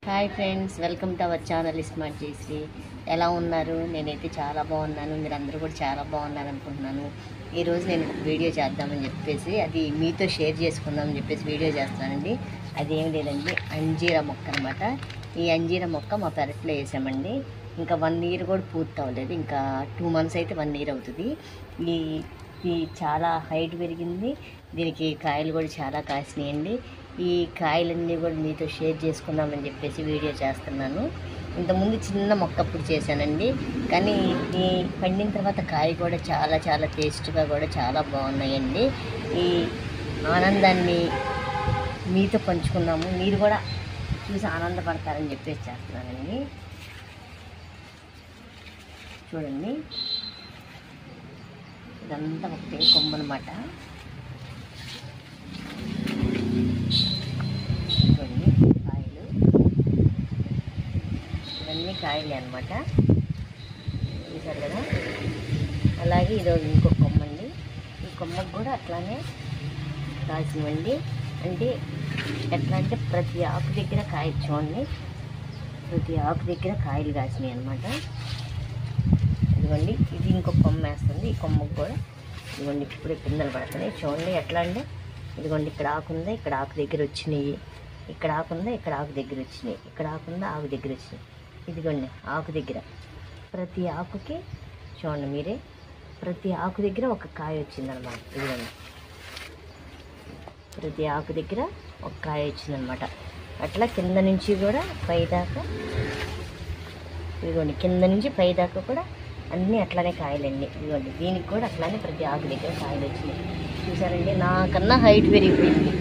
Hi friends, welcome to our channel Smart Jayashree. ఎలా ఉన్నారు? నేనైతే చాలా బాగున్నాను. మీరు అందరూ కూడా చాలా బాగున్నారు అనుకుంటున్నాను. ఈరోజు నేను ఒక వీడియో చేద్దామని చెప్పేసి అది మీతో షేర్ చేసుకుందామని చెప్పేసి వీడియో చేస్తున్నానండి. అది ఏం లేదండి, అంజీరా మొక్క అనమాట. ఈ అంజీరా మొక్క మా పెరట్లో వేసామండి. ఇంకా 1 ఇయర్ కూడా పూర్తి అవ్వలేదు, ఇంకా 2 మంత్స్ అయితే 1 ఇయర్ అవుతుంది. ఇది చాలా హైట్ పెరిగింది. దీనికి కాయలు కూడా చాలా కాసినాయండి. ఈ కాయలన్నీ కూడా మీతో షేర్ చేసుకుందామని చెప్పేసి వీడియో చేస్తున్నాను. ఇంతకుముందు చిన్న మొక్క అప్పుడు చేశానండి, కానీ ఈ పండిన తర్వాత కాయ కూడా చాలా చాలా టేస్ట్గా కూడా చాలా బాగున్నాయండి. ఈ ఆనందాన్ని మీతో పంచుకున్నాము, మీరు కూడా చూసి ఆనందపడతారని చెప్పేసి చేస్తున్నానండి. చూడండి, ఇదంతా ఒకటే కొమ్మ అనమాట. చూడండి, కాయలు ఇవన్నీ కాయలే అనమాట, చూసారు కదా. అలాగే ఈరోజు ఇంకొక కొమ్మ అండి. ఈ కొమ్మకు కూడా అట్లానే కాసినవండి. అంటే ఎట్లా అంటే ప్రతి ఆకు దగ్గర కాయ, చూడండి, ప్రతి ఆకు దగ్గర కాయలు కాసినాయి అనమాట. ఇదిగోండి, ఇది ఇంకొక కొమ్మ వేస్తుంది. ఈ కొమ్మకు కూడా ఇదిగోండి ఇప్పుడే పిందెలు పడుతున్నాయి. చూడండి ఎట్లా అంటే, ఇదిగోండి ఇక్కడ ఆకుందా, ఇక్కడ ఆకు దగ్గర వచ్చినాయి, ఇక్కడ ఆకుందా, ఇక్కడ ఆకు దగ్గర వచ్చినాయి, ఇక్కడ ఆకుందా, ఆకు దగ్గర వచ్చినాయి. ఇదిగోండి ఆకు దగ్గర, ప్రతి ఆకుకి చూడండి మీరే, ప్రతి ఆకు దగ్గర ఒక కాయ వచ్చిందనమాట. ఇదిగోండి ప్రతి ఆకు దగ్గర ఒక కాయ వచ్చిందనమాట. అట్లా కింద నుంచి కూడా పైదాకా, ఇదిగోండి కింద నుంచి పైదాకా కూడా అన్నీ అట్లానే కాయలండి. ఇదిగోండి దీనికి కూడా అట్లానే ప్రతి ఆకు దగ్గర కాయలు వచ్చినాయి. చూసారండి, నాకన్నా హైట్ పెరిగిపోయింది.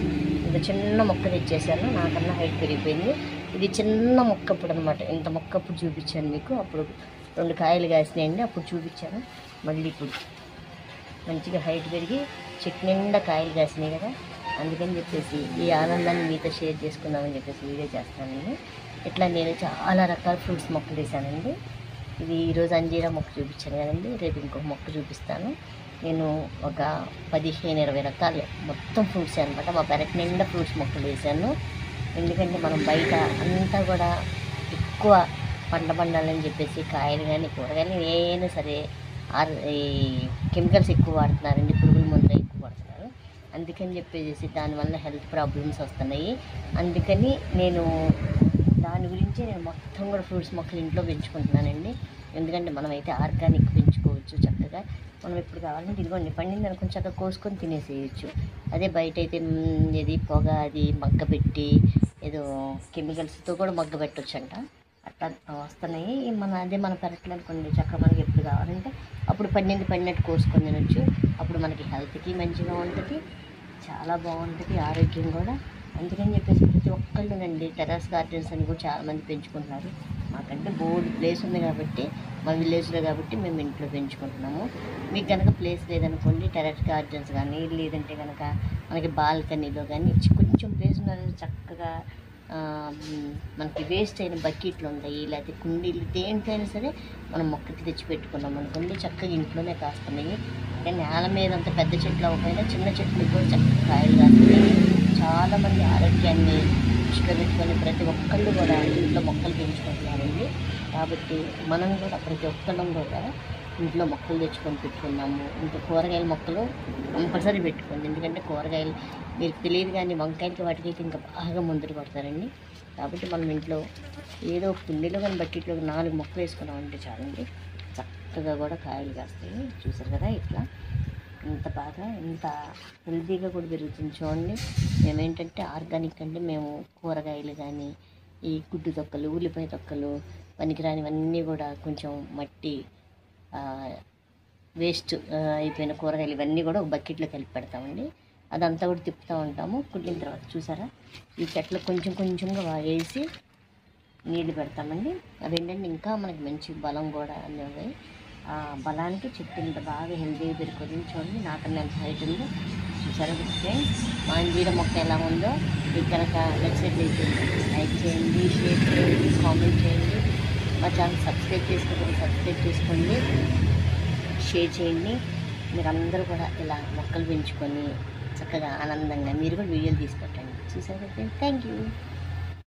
ఇంత చిన్న మొక్క తెచ్చేసాను, నాకన్నా హైట్ పెరిగిపోయింది. ఇది చిన్న మొక్క అప్పుడు అనమాట. ఇంత మొక్క అప్పుడు చూపించాను మీకు, అప్పుడు 2 కాయలు కాసినాయండి, అప్పుడు చూపించాను. మళ్ళీ ఇప్పుడు మంచిగా హైట్ పెరిగి చెట్టు నిండా కాయలు కాసినాయి కదా, అందుకని చెప్పేసి ఈ ఆనందాన్ని మీతో షేర్ చేసుకుందామని చెప్పేసి వీడియో చేస్తానండి. ఇట్లా నేను చాలా రకాల ఫ్రూట్స్ మొక్కలు వేసానండి. ఇది ఈరోజు అంజీరా మొక్క చూపించాను కదండి, రేపు ఇంకొక మొక్క చూపిస్తాను. నేను ఒక 15-20 రకాలు మొత్తం ఫ్రూట్స్ అనమాట. మా పెరట్ నిండా ఫ్రూట్స్ మొక్కలు వేసాను. ఎందుకంటే మనం బయట అంతా కూడా ఎక్కువ పండాలని చెప్పేసి కాయలు కానీ కూరగాయలు ఏదైనా సరే ఈ కెమికల్స్ ఎక్కువ వాడుతున్నారండి, పురుగుల మందులు ఎక్కువ వాడుతున్నారు. అందుకని చెప్పేసి దానివల్ల హెల్త్ ప్రాబ్లమ్స్ వస్తున్నాయి. అందుకని నేను దాని గురించి నేను మొత్తం కూడా ఫ్రూట్స్ మొక్కలు ఇంట్లో పెంచుకుంటున్నానండి. ఎందుకంటే మనమైతే ఆర్గానిక్ పెంచుకోవచ్చు చక్కగా. మనం ఎప్పుడు కావాలంటే ఇదిగోండి పండింది అనుకుని చక్కగా కోసుకొని తినేసేయచ్చు. అదే బయట అయితే ఇది పొగ, అది మగ్గ పెట్టి ఏదో కెమికల్స్తో కూడా మగ్గ పెట్టవచ్చు అంట, అట్లా వస్తున్నాయి. మన పెరట్లో అనుకోండి చక్కగా మనకి ఎప్పుడు కావాలంటే అప్పుడు పడినట్టు కోసుకొని తినొచ్చు. అప్పుడు మనకి హెల్త్కి మంచిగా ఉంటుంది, చాలా బాగుంటుంది, ఆరోగ్యం కూడా. అందుకని చెప్పేసి ప్రతి ఒక్కళ్ళునండి టెర్రస్ గార్డెన్స్ అని కూడా చాలామంది పెంచుకుంటున్నారు. మాకంటే బోర్డు ప్లేస్ ఉంది కాబట్టి, మా విలేజ్లో కాబట్టి మేము ఇంట్లో పెంచుకుంటున్నాము. మీకు కనుక ప్లేస్ లేదనుకోండి, టెర్రస్ గార్డెన్స్ కానీ లేదంటే కనుక మనకి బాల్కనీలో కానీ కొంచెం ప్లేస్ ఉన్నది చక్కగా మనకి వేస్ట్ అయిన బకెట్లు ఉంటాయి, లేకపోతే కుండీలు, దేంట్లైనా సరే మనం మొక్కకి తెచ్చి పెట్టుకున్నాం అనుకోండి చక్కగా ఇంట్లోనే కాస్తున్నాయి. అంటే నేల మీద అంత పెద్ద చెట్లు అవ్వకపోయినా చిన్న చెట్లు కూడా చక్కగా కాయలు కాస్తున్నాయి. చాలామంది ఆరోగ్యాన్ని దృష్టిలో పెట్టుకొని ప్రతి ఒక్కళ్ళు కూడా ఇంట్లో మొక్కలు పెంచుకుంటున్నారండి. కాబట్టి మనం కూడా ప్రతి ఒక్కళ్ళం కూడా ఇంట్లో మొక్కలు తెచ్చుకొని పెట్టుకున్నాము. ఇంకా కూరగాయల మొక్కలు కంపల్సరీ పెట్టుకోండి. ఎందుకంటే కూరగాయలు మీకు తెలియదు కానీ వంకాయలకి వాటికి ఇంకా బాగా మందులు పడతారండి. కాబట్టి మనం ఇంట్లో ఏదో కుండీలో కానీ బకెట్లో 4 మొక్కలు వేసుకున్నామంటే చాలండి, చక్కగా కూడా కాయలు కాస్తాయి. చూసారు కదా, ఇట్లా ఇంత బాగా ఇంత హెల్తీగా కూడా పెరుగుతుంది. చూడండి, మేమేంటంటే ఆర్గానిక్ అంటే మేము కూరగాయలు కానీ ఈ గుడ్డు తొక్కలు, ఉల్లిపాయ తొక్కలు, పనికిరానివన్నీ కూడా కొంచెం మట్టి వేస్ట్ అయిపోయిన కూరగాయలు ఇవన్నీ కూడా ఒక బకెట్లో కలిపి పెడతామండి. అదంతా కూడా తిప్పుతూ ఉంటాము. కుట్టిన తర్వాత చూసారా, ఈ చెట్లు కొంచెం కొంచెంగా వేసి నీళ్ళు పెడతామండి. అదేంటంటే ఇంకా మనకి మంచి బలం కూడా అనేది. ఆ బలానికి చెట్టు ఇంత బాగా హెల్తీగా పెరుగుతుంది. చూడండి, నాకన్నా ఎంత హైట్ ఉందో చూసారా ఫ్రెండ్స్. మా అంజీరా మొక్క ఎలా ఉందో మీకు కనుక నచ్చినట్లయితే లైక్ చేయండి, షేర్ చేయండి, కామెంట్ చేయండి. మా ఛానల్ సబ్స్క్రైబ్ చేసుకోండి, షేర్ చేయండి. మీరందరూ కూడా ఇలా మొక్కలు పెంచుకొని చక్కగా ఆనందంగా మీరు కూడా వీడియోలు తీసి పెట్టండి. చూసారు కదా, థ్యాంక్ యూ.